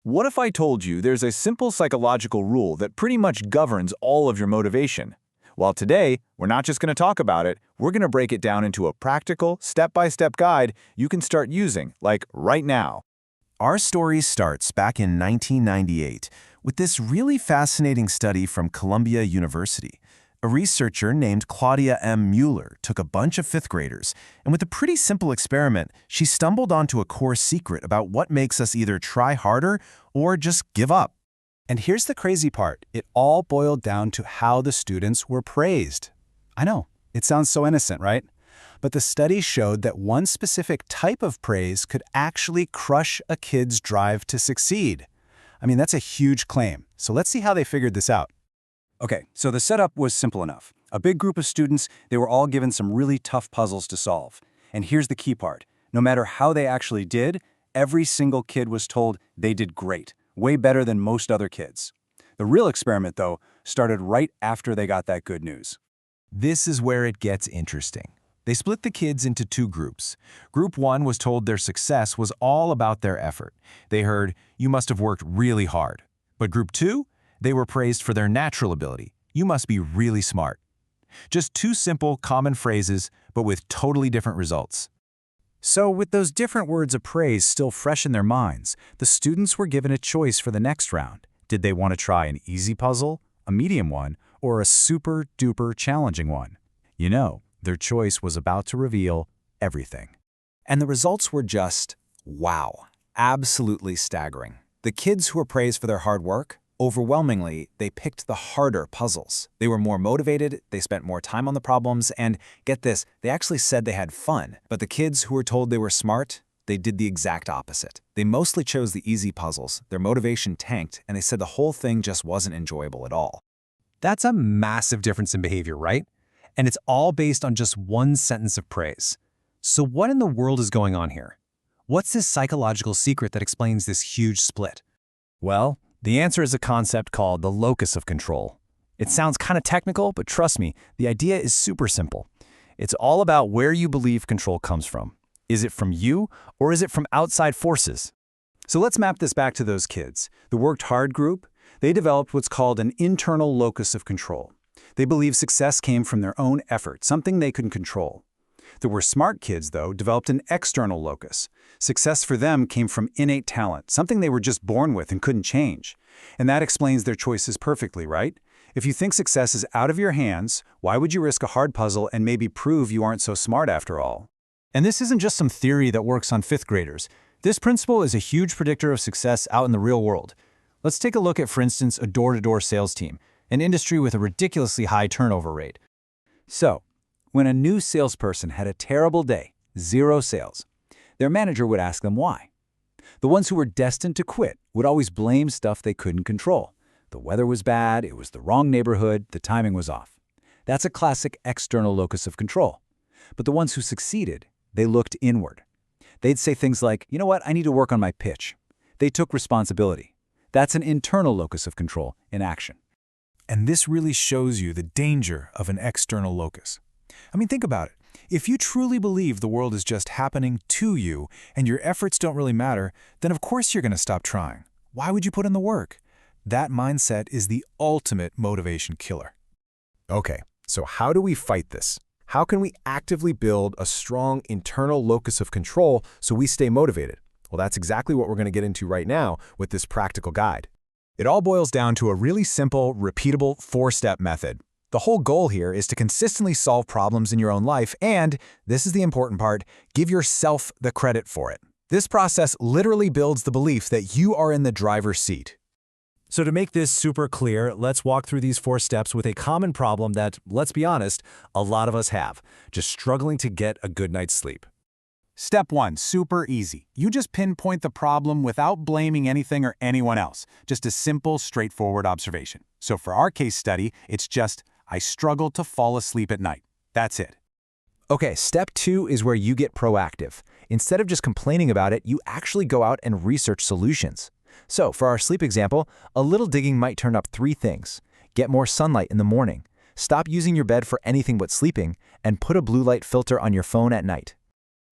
What if I told you there's a simple psychological rule that pretty much governs all of your motivation? Well, today, we're not just going to talk about it, we're going to break it down into a practical, step-by-step guide you can start using, like right now. Our story starts back in 1998 with this really fascinating study from Columbia University. A researcher named Claudia M. Mueller took a bunch of fifth graders, and with a pretty simple experiment, she stumbled onto a core secret about what makes us either try harder or just give up. And here's the crazy part. It all boiled down to how the students were praised. I know, it sounds so innocent, right? But the study showed that one specific type of praise could actually crush a kid's drive to succeed. I mean, that's a huge claim. So let's see how they figured this out. Okay, so the setup was simple enough. A big group of students, they were all given some really tough puzzles to solve. And here's the key part. No matter how they actually did, every single kid was told they did great, way better than most other kids. The real experiment, though, started right after they got that good news. This is where it gets interesting. They split the kids into two groups. Group 1 was told their success was all about their effort. They heard, "You must have worked really hard." But Group 2? They were praised for their natural ability. "You must be really smart." Just two simple, common phrases, but with totally different results. So with those different words of praise still fresh in their minds, the students were given a choice for the next round. Did they want to try an easy puzzle, a medium one, or a super-duper challenging one? You know, their choice was about to reveal everything. And the results were just, wow, absolutely staggering. The kids who were praised for their hard work, overwhelmingly, they picked the harder puzzles. They were more motivated, they spent more time on the problems, and get this, they actually said they had fun. But the kids who were told they were smart, they did the exact opposite. They mostly chose the easy puzzles, their motivation tanked, and they said the whole thing just wasn't enjoyable at all. That's a massive difference in behavior, right? And it's all based on just one sentence of praise. So what in the world is going on here? What's this psychological secret that explains this huge split? Well, the answer is a concept called the locus of control. It sounds kind of technical, but trust me, the idea is super simple. It's all about where you believe control comes from. Is it from you, or is it from outside forces? So let's map this back to those kids. The worked hard group, they developed what's called an internal locus of control. They believe success came from their own effort, something they could control. The were smart kids, though, developed an external locus. Success for them came from innate talent, something they were just born with and couldn't change. And that explains their choices perfectly, right? If you think success is out of your hands, why would you risk a hard puzzle and maybe prove you aren't so smart after all? And this isn't just some theory that works on fifth graders. This principle is a huge predictor of success out in the real world. Let's take a look at, for instance, a door-to-door sales team, an industry with a ridiculously high turnover rate. So, when a new salesperson had a terrible day, 0 sales, their manager would ask them why. The ones who were destined to quit would always blame stuff they couldn't control. The weather was bad, it was the wrong neighborhood, the timing was off. That's a classic external locus of control. But the ones who succeeded, they looked inward. They'd say things like, "You know what, I need to work on my pitch." They took responsibility. That's an internal locus of control in action. And this really shows you the danger of an external locus. I mean, think about it. If you truly believe the world is just happening to you and your efforts don't really matter, then of course you're going to stop trying. Why would you put in the work? That mindset is the ultimate motivation killer. Okay, so how do we fight this? How can we actively build a strong internal locus of control so we stay motivated? Well, that's exactly what we're going to get into right now with this practical guide. It all boils down to a really simple, repeatable 4-step method. The whole goal here is to consistently solve problems in your own life and, this is the important part, give yourself the credit for it. This process literally builds the belief that you are in the driver's seat. So to make this super clear, let's walk through these 4 steps with a common problem that, let's be honest, a lot of us have, just struggling to get a good night's sleep. Step 1, super easy. You just pinpoint the problem without blaming anything or anyone else. Just a simple, straightforward observation. So for our case study, it's just, I struggle to fall asleep at night. That's it. Okay, step 2 is where you get proactive. Instead of just complaining about it, you actually go out and research solutions. So for our sleep example, a little digging might turn up 3 things. Get more sunlight in the morning, stop using your bed for anything but sleeping, and put a blue light filter on your phone at night.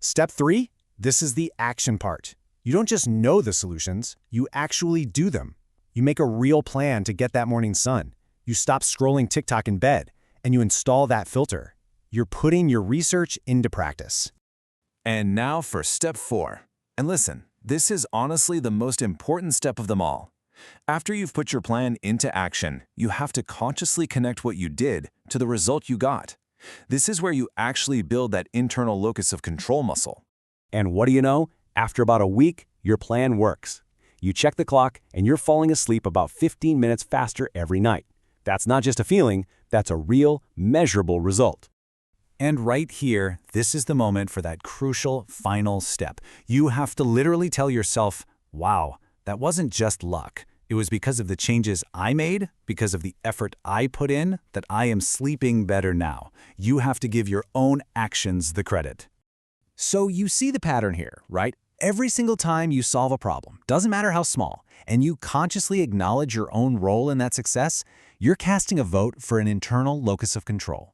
Step 3, this is the action part. You don't just know the solutions, you actually do them. You make a real plan to get that morning sun. You stop scrolling TikTok in bed, and you install that filter. You're putting your research into practice. And now for step 4. And listen, this is honestly the most important step of them all. After you've put your plan into action, you have to consciously connect what you did to the result you got. This is where you actually build that internal locus of control muscle. And what do you know? After about a week, your plan works. You check the clock, and you're falling asleep about 15 minutes faster every night. That's not just a feeling, that's a real, measurable result. And right here, this is the moment for that crucial final step. You have to literally tell yourself, wow, that wasn't just luck. It was because of the changes I made, because of the effort I put in, that I am sleeping better now. You have to give your own actions the credit. So you see the pattern here, right? Every single time you solve a problem, doesn't matter how small, and you consciously acknowledge your own role in that success, you're casting a vote for an internal locus of control.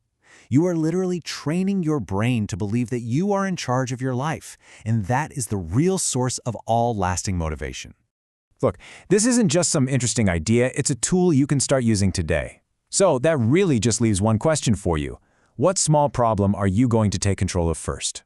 You are literally training your brain to believe that you are in charge of your life, and that is the real source of all lasting motivation. Look, this isn't just some interesting idea, it's a tool you can start using today. So that really just leaves one question for you. What small problem are you going to take control of first?